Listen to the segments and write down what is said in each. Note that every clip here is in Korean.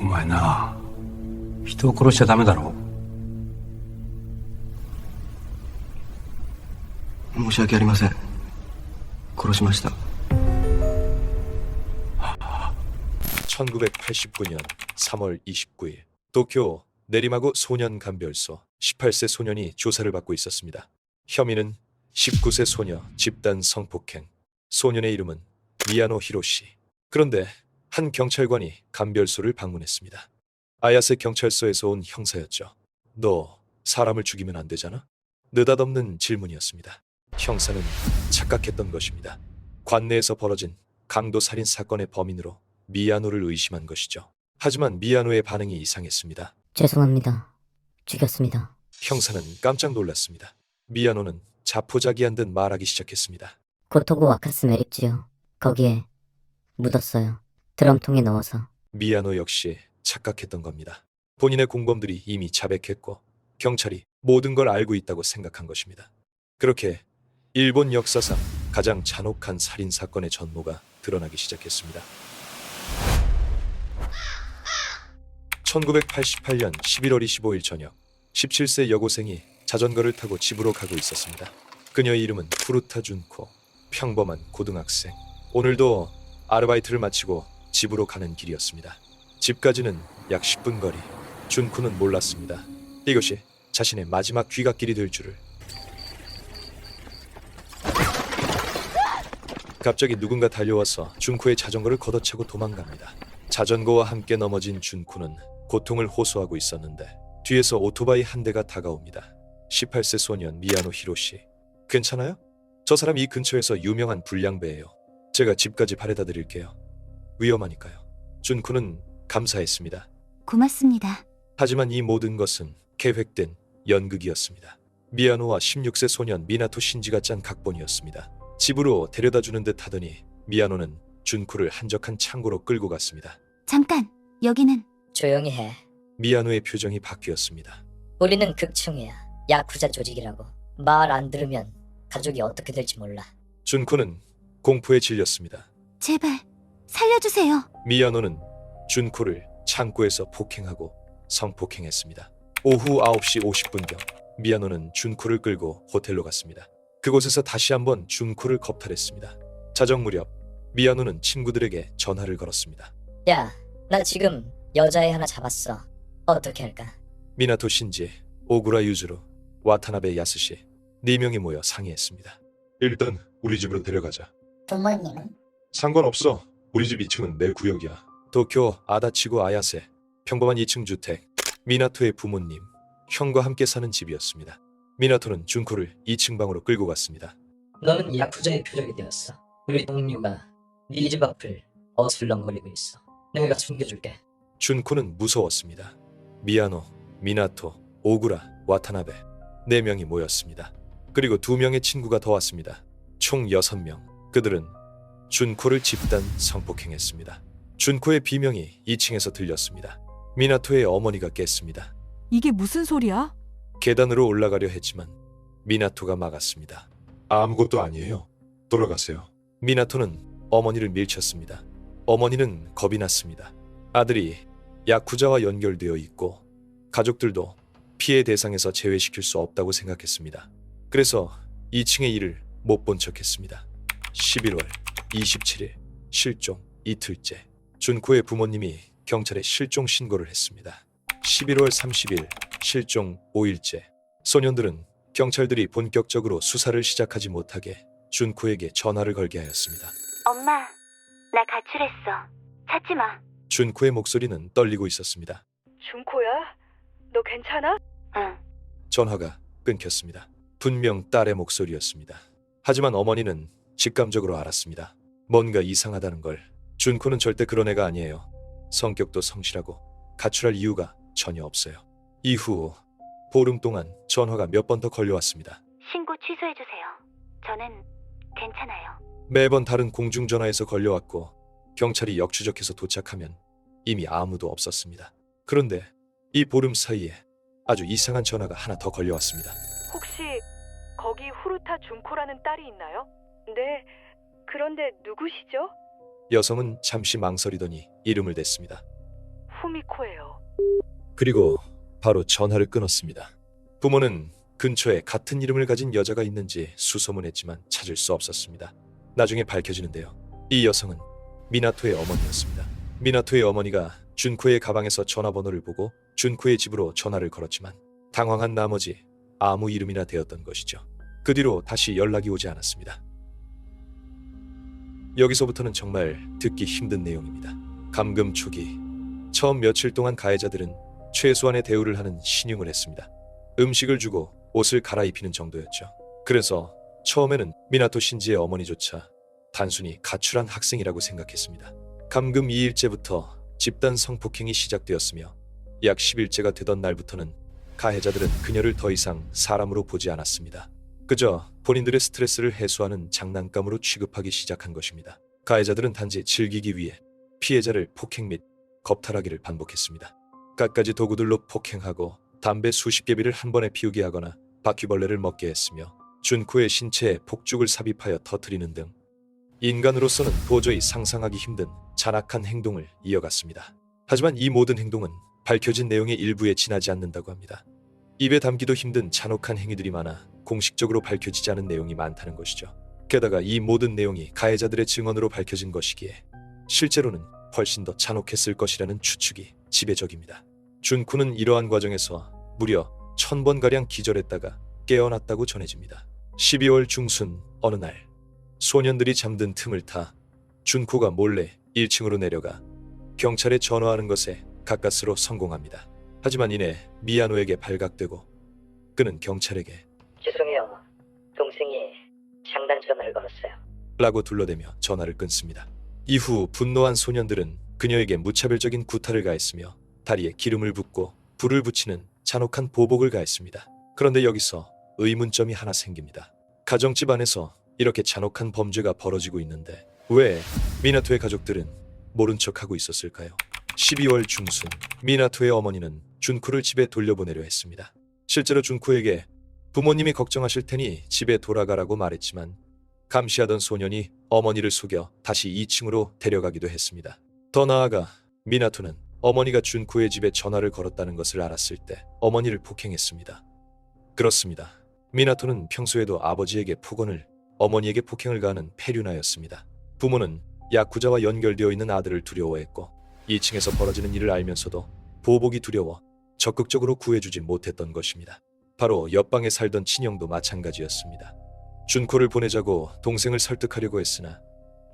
お前な、人を殺しちゃダメだろ。申し訳ありません。殺しました。 1989년 3월 29일 도쿄 내리마구 소년감별소 18세 소년이 조사를 받고 있었습니다. 혐의는 19세 소녀 집단 성폭행. 소년의 이름은 미야노 히로시. 그런데 한 경찰관이 감별소를 방문했습니다. 아야세 경찰서에서 온 형사였죠. 너 사람을 죽이면 안 되잖아? 느닷없는 질문이었습니다. 형사는 착각했던 것입니다. 관내에서 벌어진 강도 살인 사건의 범인으로 미야노를 의심한 것이죠. 하지만 미야노의 반응이 이상했습니다. 죄송합니다. 죽였습니다. 형사는 깜짝 놀랐습니다. 미야노는 자포자기한 듯 말하기 시작했습니다. 고토고 와카스 매립지요. 거기에 묻었어요. 드럼통에 넣어서. 미야노 역시 착각했던 겁니다. 본인의 공범들이 이미 자백했고 경찰이 모든 걸 알고 있다고 생각한 것입니다. 그렇게 일본 역사상 가장 잔혹한 살인 사건의 전모가 드러나기 시작했습니다. 1988년 11월 25일 저녁 17세 여고생이 자전거를 타고 집으로 가고 있었습니다. 그녀의 이름은 푸르타 준코. 평범한 고등학생. 오늘도 아르바이트를 마치고 집으로 가는 길이었습니다. 집까지는 약 10분 거리. 준코는 몰랐습니다. 이것이 자신의 마지막 귀갓길이 될 줄을. 갑자기 누군가 달려와서 준코의 자전거를 걷어차고 도망갑니다. 자전거와 함께 넘어진 준코는 고통을 호소하고 있었는데 뒤에서 오토바이 한 대가 다가옵니다. 18세 소년 미야노 히로시. 괜찮아요? 저 사람 이 근처에서 유명한 불량배예요. 제가 집까지 바래다 드릴게요. 위험하니까요. 준코는 감사했습니다. 고맙습니다. 하지만 이 모든 것은 계획된 연극이었습니다. 미야노와 16세 소년 미나토 신지가 짠 각본이었습니다. 집으로 데려다주는 듯 하더니 미야노는 준코를 한적한 창고로 끌고 갔습니다. 잠깐, 여기는... 조용히 해. 미야노의 표정이 바뀌었습니다. 우리는 극충이야. 야쿠자 조직이라고. 말 안 들으면 가족이 어떻게 될지 몰라. 준코는 공포에 질렸습니다. 제발 살려주세요. 미야노는 준코를 창고에서 폭행하고 성폭행했습니다. 오후 9시 50분경 미야노는 준코를 끌고 호텔로 갔습니다. 그곳에서 다시 한번 준코를 겁탈했습니다. 자정 무렵 미야노는 친구들에게 전화를 걸었습니다. 야, 나 지금 여자애 하나 잡았어. 어떻게 할까? 미나토 신지, 오구라 유즈루, 와타나베 야스시 4명이 모여 상의했습니다. 일단 우리 집으로 데려가자. 부모님은? 상관없어. 우리 집 2층은 내 구역이야. 도쿄 아다치구 아야세 평범한 2층 주택. 미나토의 부모님, 형과 함께 사는 집이었습니다. 미나토는 준코를 2층 방으로 끌고 갔습니다. 너는 야쿠자의 표적이 되었어. 우리 동료가 네 집 앞을 어슬렁거리고 있어. 내가 숨겨줄게. 준코는 무서웠습니다. 미야노, 미나토, 오구라, 와타나베 4명이 모였습니다. 그리고 2명의 친구가 더 왔습니다. 총 6명. 그들은 준코를 집단 성폭행했습니다. 준코의 비명이 2층에서 들렸습니다. 미나토의 어머니가 깼습니다. 이게 무슨 소리야? 계단으로 올라가려 했지만 미나토가 막았습니다. 아무것도 아니에요. 돌아가세요. 미나토는 어머니를 밀쳤습니다. 어머니는 겁이 났습니다. 아들이 야쿠자와 연결되어 있고 가족들도 피해 대상에서 제외시킬 수 없다고 생각했습니다. 그래서 2층의 일을 못 본 척했습니다. 11월 27일 실종 이틀째. 준코의 부모님이 경찰에 실종 신고를 했습니다. 11월 30일 실종 5일째. 소년들은 경찰들이 본격적으로 수사를 시작하지 못하게 준코에게 전화를 걸게 하였습니다. 엄마, 나 가출했어. 찾지 마. 준코의 목소리는 떨리고 있었습니다. 준코야? 너 괜찮아? 응. 전화가 끊겼습니다. 분명 딸의 목소리였습니다. 하지만 어머니는 직감적으로 알았습니다. 뭔가 이상하다는 걸. 준코는 절대 그런 애가 아니에요. 성격도 성실하고 가출할 이유가 전혀 없어요. 이후 보름 동안 전화가 몇 번 더 걸려왔습니다. 신고 취소해주세요. 저는 괜찮아요. 매번 다른 공중전화에서 걸려왔고 경찰이 역추적해서 도착하면 이미 아무도 없었습니다. 그런데 이 보름 사이에 아주 이상한 전화가 하나 더 걸려왔습니다. 혹시 거기 후루타 준코라는 딸이 있나요? 네, 그런데 누구시죠? 여성은 잠시 망설이더니 이름을 댔습니다. 후미코예요. 그리고 바로 전화를 끊었습니다. 부모는 근처에 같은 이름을 가진 여자가 있는지 수소문했지만 찾을 수 없었습니다. 나중에 밝혀지는데요. 이 여성은 미나토의 어머니였습니다. 미나토의 어머니가 준코의 가방에서 전화번호를 보고 준코의 집으로 전화를 걸었지만 당황한 나머지 아무 이름이나 되었던 것이죠. 그 뒤로 다시 연락이 오지 않았습니다. 여기서부터는 정말 듣기 힘든 내용입니다. 감금 초기 처음 며칠 동안 가해자들은 최소한의 대우를 하는 신용을 했습니다. 음식을 주고 옷을 갈아입히는 정도였죠. 그래서 처음에는 미나토 신지의 어머니조차 단순히 가출한 학생이라고 생각했습니다. 감금 2일째부터 집단 성폭행이 시작되었으며 약 10일째가 되던 날부터는 가해자들은 그녀를 더 이상 사람으로 보지 않았습니다. 그저 본인들의 스트레스를 해소하는 장난감으로 취급하기 시작한 것입니다. 가해자들은 단지 즐기기 위해 피해자를 폭행 및 겁탈하기를 반복했습니다. 갖가지 도구들로 폭행하고 담배 수십 개비를 한 번에 피우게 하거나 바퀴벌레를 먹게 했으며 준코의 신체에 폭죽을 삽입하여 터뜨리는 등 인간으로서는 도저히 상상하기 힘든 잔악한 행동을 이어갔습니다. 하지만 이 모든 행동은 밝혀진 내용의 일부에 지나지 않는다고 합니다. 입에 담기도 힘든 잔혹한 행위들이 많아 공식적으로 밝혀지지 않은 내용이 많다는 것이죠. 게다가 이 모든 내용이 가해자들의 증언으로 밝혀진 것이기에 실제로는 훨씬 더 잔혹했을 것이라는 추측이 지배적입니다. 준코는 이러한 과정에서 무려 1000번가량 기절했다가 깨어났다고 전해집니다. 12월 중순 어느 날 소년들이 잠든 틈을 타 준코가 몰래 1층으로 내려가 경찰에 전화하는 것에 가까스로 성공합니다. 하지만 이내 미야노에게 발각되고 그는 경찰에게 죄송해요. 동생이 장난 전화를 걸었어요. 라고 둘러대며 전화를 끊습니다. 이후 분노한 소년들은 그녀에게 무차별적인 구타를 가했으며 다리에 기름을 붓고 불을 붙이는 잔혹한 보복을 가했습니다. 그런데 여기서 의문점이 하나 생깁니다. 가정집 안에서 이렇게 잔혹한 범죄가 벌어지고 있는데 왜 미나토의 가족들은 모른 척하고 있었을까요? 12월 중순 미나토의 어머니는 준코를 집에 돌려보내려 했습니다. 실제로 준코에게 부모님이 걱정하실 테니 집에 돌아가라고 말했지만 감시하던 소년이 어머니를 속여 다시 2층으로 데려가기도 했습니다. 더 나아가 미나토는 어머니가 준코의 집에 전화를 걸었다는 것을 알았을 때 어머니를 폭행했습니다. 그렇습니다. 미나토는 평소에도 아버지에게 폭언을, 어머니에게 폭행을 가하는 폐륜아였습니다. 부모는 야쿠자와 연결되어 있는 아들을 두려워했고 2층에서 벌어지는 일을 알면서도 보복이 두려워 적극적으로 구해주지 못했던 것입니다. 바로 옆방에 살던 친형도 마찬가지였습니다. 준코를 보내자고 동생을 설득하려고 했으나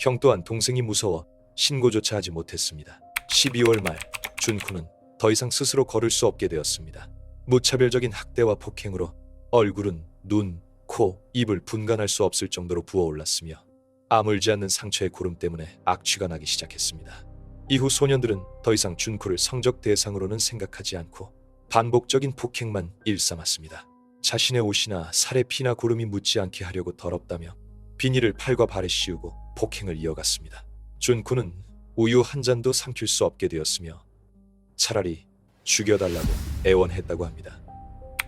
형 또한 동생이 무서워 신고조차 하지 못했습니다. 12월 말 준코는 더 이상 스스로 걸을 수 없게 되었습니다. 무차별적인 학대와 폭행으로 얼굴은 눈, 코, 입을 분간할 수 없을 정도로 부어올랐으며 아물지 않는 상처의 고름 때문에 악취가 나기 시작했습니다. 이후 소년들은 더 이상 준코를 성적 대상으로는 생각하지 않고 반복적인 폭행만 일삼았습니다. 자신의 옷이나 살에 피나 고름이 묻지 않게 하려고 더럽다며 비닐을 팔과 발에 씌우고 폭행을 이어갔습니다. 준코는 우유 한 잔도 삼킬 수 없게 되었으며 차라리 죽여달라고 애원했다고 합니다.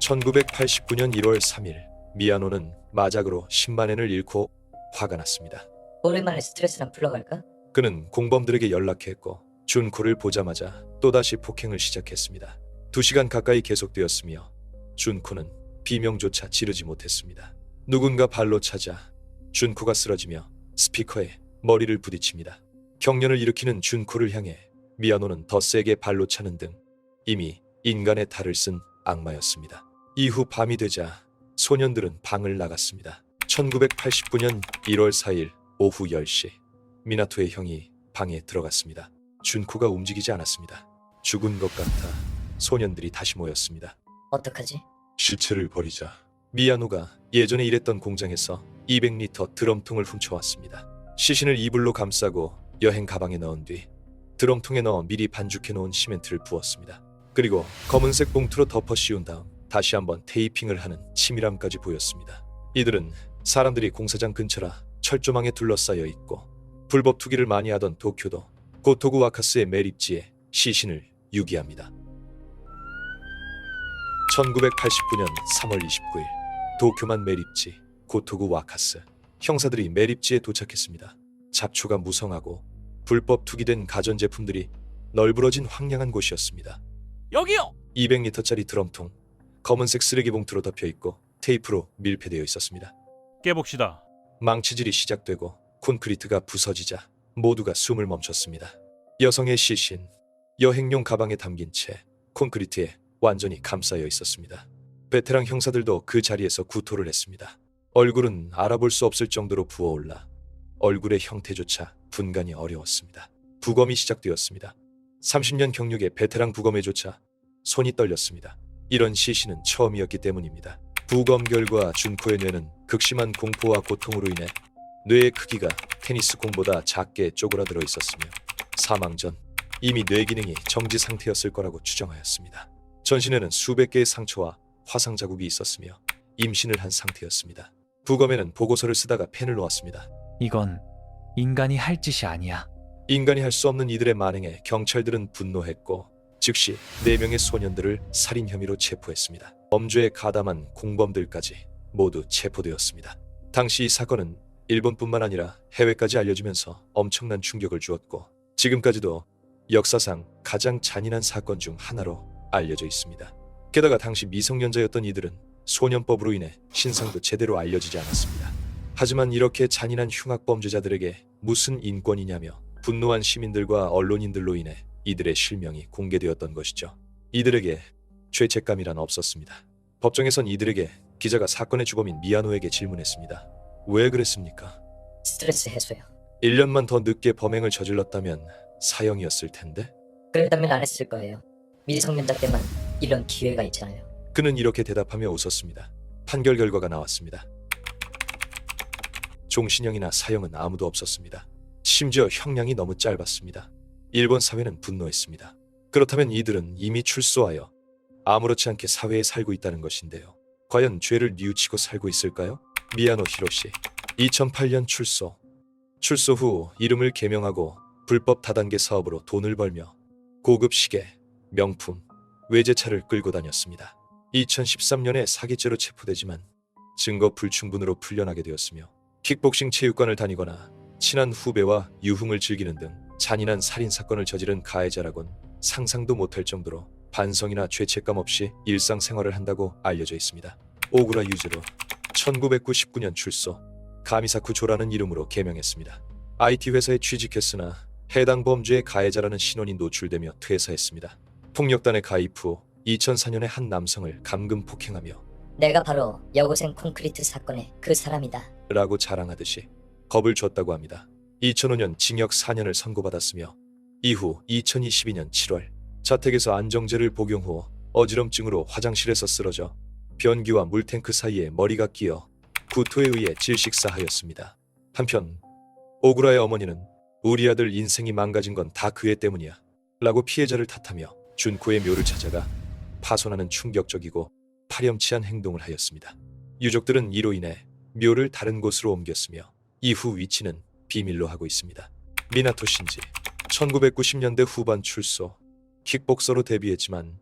1989년 1월 3일 미야노는 마작으로 10만엔을 잃고 화가 났습니다. 오랜만에 스트레스랑 풀러갈까? 그는 공범들에게 연락했고 준코를 보자마자 또다시 폭행을 시작했습니다. 2시간 가까이 계속되었으며 준코는 비명조차 지르지 못했습니다. 누군가 발로 차자 준코가 쓰러지며 스피커에 머리를 부딪힙니다. 경련을 일으키는 준코를 향해 미야노는 더 세게 발로 차는 등 이미 인간의 탈을 쓴 악마였습니다. 이후 밤이 되자 소년들은 방을 나갔습니다. 1989년 1월 4일 오후 10시 미나토의 형이 방에 들어갔습니다. 준코가 움직이지 않았습니다. 죽은 것 같아 소년들이 다시 모였습니다. 어떡하지? 시체를 버리자. 미야노가 예전에 일했던 공장에서 200리터 드럼통을 훔쳐왔습니다. 시신을 이불로 감싸고 여행 가방에 넣은 뒤 드럼통에 넣어 미리 반죽해 놓은 시멘트를 부었습니다. 그리고 검은색 봉투로 덮어 씌운 다음 다시 한번 테이핑을 하는 치밀함까지 보였습니다. 이들은 사람들이 공사장 근처라 철조망에 둘러싸여 있고 불법 투기를 많이 하던 도쿄도 고토구 와카스의 매립지에 시신을 유기합니다. 1989년 3월 29일 도쿄만 매립지 고토구 와카스 형사들이 매립지에 도착했습니다. 잡초가 무성하고 불법 투기된 가전제품들이 널브러진 황량한 곳이었습니다. 여기요! 200리터짜리 드럼통, 검은색 쓰레기 봉투로 덮여 있고 테이프로 밀폐되어 있었습니다. 깨봅시다. 망치질이 시작되고 콘크리트가 부서지자 모두가 숨을 멈췄습니다. 여성의 시신, 여행용 가방에 담긴 채 콘크리트에 완전히 감싸여 있었습니다. 베테랑 형사들도 그 자리에서 구토를 했습니다. 얼굴은 알아볼 수 없을 정도로 부어올라 얼굴의 형태조차 분간이 어려웠습니다. 부검이 시작되었습니다. 30년 경력의 베테랑 부검에조차 손이 떨렸습니다. 이런 시신은 처음이었기 때문입니다. 부검 결과 준코의 뇌는 극심한 공포와 고통으로 인해 뇌의 크기가 테니스 공보다 작게 쪼그라들어 있었으며 사망 전 이미 뇌 기능이 정지 상태였을 거라고 추정하였습니다. 전신에는 수백 개의 상처와 화상 자국이 있었으며 임신을 한 상태였습니다. 부검에는 보고서를 쓰다가 펜을 놓았습니다. 이건 인간이 할 짓이 아니야. 인간이 할 수 없는 이들의 만행에 경찰들은 분노했고 즉시 4명의 소년들을 살인 혐의로 체포했습니다. 범죄에 가담한 공범들까지 모두 체포되었습니다. 당시 이 사건은 일본뿐만 아니라 해외까지 알려지면서 엄청난 충격을 주었고 지금까지도 역사상 가장 잔인한 사건 중 하나로 알려져 있습니다. 게다가 당시 미성년자였던 이들은 소년법으로 인해 신상도 제대로 알려지지 않았습니다. 하지만 이렇게 잔인한 흉악범죄자들에게 무슨 인권이냐며 분노한 시민들과 언론인들로 인해 이들의 실명이 공개되었던 것이죠. 이들에게 죄책감이란 없었습니다. 법정에선 이들에게 기자가 사건의 주범인 미야노에게 질문했습니다. 왜 그랬습니까? 스트레스 해소요. 1년만 더 늦게 범행을 저질렀다면 사형이었을 텐데? 그랬다면 안 했을 거예요. 미성년자 때만 이런 기회가 있잖아요. 그는 이렇게 대답하며 웃었습니다. 판결 결과가 나왔습니다. 종신형이나 사형은 아무도 없었습니다. 심지어 형량이 너무 짧았습니다. 일본 사회는 분노했습니다. 그렇다면 이들은 이미 출소하여 아무렇지 않게 사회에 살고 있다는 것인데요. 과연 죄를 뉘우치고 살고 있을까요? 미야노 히로시 2008년 출소. 출소 후 이름을 개명하고 불법 다단계 사업으로 돈을 벌며 고급 시계, 명품, 외제차를 끌고 다녔습니다. 2013년에 사기죄로 체포되지만 증거 불충분으로 풀려나게 되었으며 킥복싱 체육관을 다니거나 친한 후배와 유흥을 즐기는 등 잔인한 살인사건을 저지른 가해자라곤 상상도 못할 정도로 반성이나 죄책감 없이 일상생활을 한다고 알려져 있습니다. 오구라 유즈로 1999년 출소, 가미사쿠 조라는 이름으로 개명했습니다. IT 회사에 취직했으나 해당 범죄의 가해자라는 신원이 노출되며 퇴사했습니다. 폭력단에 가입 후 2004년에 한 남성을 감금 폭행하며 내가 바로 여고생 콘크리트 사건의 그 사람이다 라고 자랑하듯이 겁을 줬다고 합니다. 2005년 징역 4년을 선고받았으며 이후 2022년 7월 자택에서 안정제를 복용 후 어지럼증으로 화장실에서 쓰러져 변기와 물탱크 사이에 머리가 끼어 구토에 의해 질식사하였습니다. 한편 오구라의 어머니는 우리 아들 인생이 망가진 건 다 그애 때문이야 라고 피해자를 탓하며 준코의 묘를 찾아가 파손하는 충격적이고 파렴치한 행동을 하였습니다. 유족들은 이로 인해 묘를 다른 곳으로 옮겼으며 이후 위치는 비밀로 하고 있습니다. 미나토 신지 1990년대 후반 출소, 킥복서로 데뷔했지만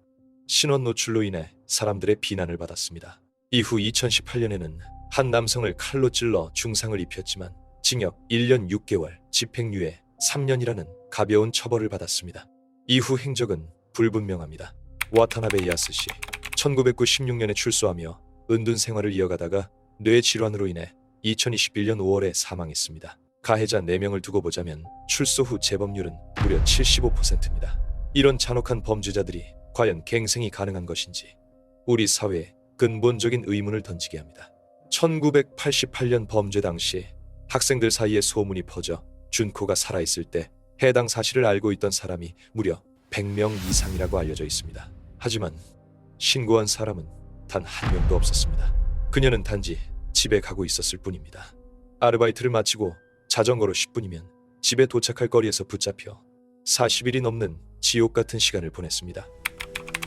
신원 노출로 인해 사람들의 비난을 받았습니다. 이후 2018년에는 한 남성을 칼로 찔러 중상을 입혔지만 징역 1년 6개월, 집행유예 3년이라는 가벼운 처벌을 받았습니다. 이후 행적은 불분명합니다. 와타나베 야스시 1996년에 출소하며 은둔 생활을 이어가다가 뇌 질환으로 인해 2021년 5월에 사망했습니다. 가해자 4명을 두고 보자면 출소 후 재범률은 무려 75%입니다. 이런 잔혹한 범죄자들이 과연 갱생이 가능한 것인지 우리 사회에 근본적인 의문을 던지게 합니다. 1988년 범죄 당시 학생들 사이에 소문이 퍼져 준코가 살아있을 때 해당 사실을 알고 있던 사람이 무려 100명 이상이라고 알려져 있습니다. 하지만 신고한 사람은 단 한 명도 없었습니다. 그녀는 단지 집에 가고 있었을 뿐입니다. 아르바이트를 마치고 자전거로 10분이면 집에 도착할 거리에서 붙잡혀 40일이 넘는 지옥 같은 시간을 보냈습니다.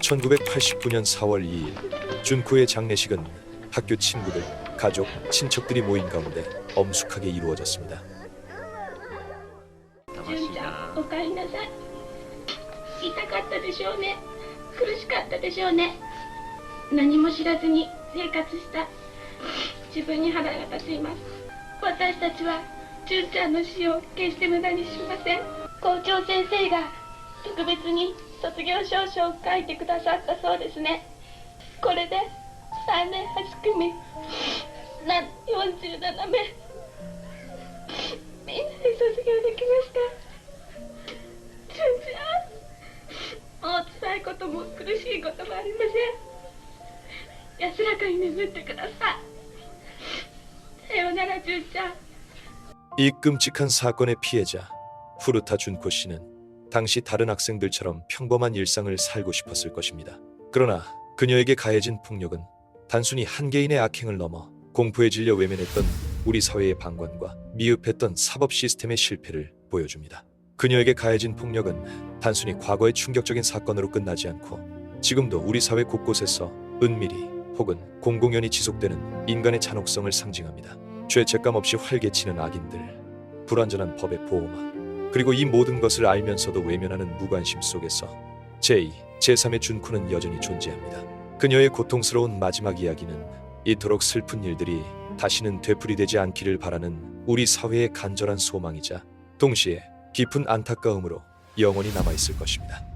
1989년 4월 2일 준코의 장례식은 학교 친구들, 가족, 친척들이 모인 가운데 엄숙하게 이루어졌습니다. 純ちゃん、おかえりなさい。痛かったでしょうね。苦しかったでしょうね。何も知らずに生活した自分に腹が立っています。私たちは純ちゃんの死を決して無駄にしません。校長先生が特別に卒業証書を書いてくださったそうですね。これで3年8組47名みんなで卒業できました。純ちゃん、もう辛いことも苦しいこともありません。安らかに眠ってください。さようなら、純ちゃん。 이 끔찍한 사건의 피해자 후르타 준코 씨는 당시 다른 학생들처럼 평범한 일상을 살고 싶었을 것입니다. 그러나 그녀에게 가해진 폭력은 단순히 한 개인의 악행을 넘어 공포에 질려 외면했던 우리 사회의 방관과 미흡했던 사법 시스템의 실패를 보여줍니다. 그녀에게 가해진 폭력은 단순히 과거의 충격적인 사건으로 끝나지 않고 지금도 우리 사회 곳곳에서 은밀히 혹은 공공연히 지속되는 인간의 잔혹성을 상징합니다. 죄책감 없이 활개치는 악인들, 불완전한 법의 보호막, 그리고 이 모든 것을 알면서도 외면하는 무관심 속에서 제2, 제3의 준코는 여전히 존재합니다. 그녀의 고통스러운 마지막 이야기는 이토록 슬픈 일들이 다시는 되풀이되지 않기를 바라는 우리 사회의 간절한 소망이자 동시에 깊은 안타까움으로 영원히 남아있을 것입니다.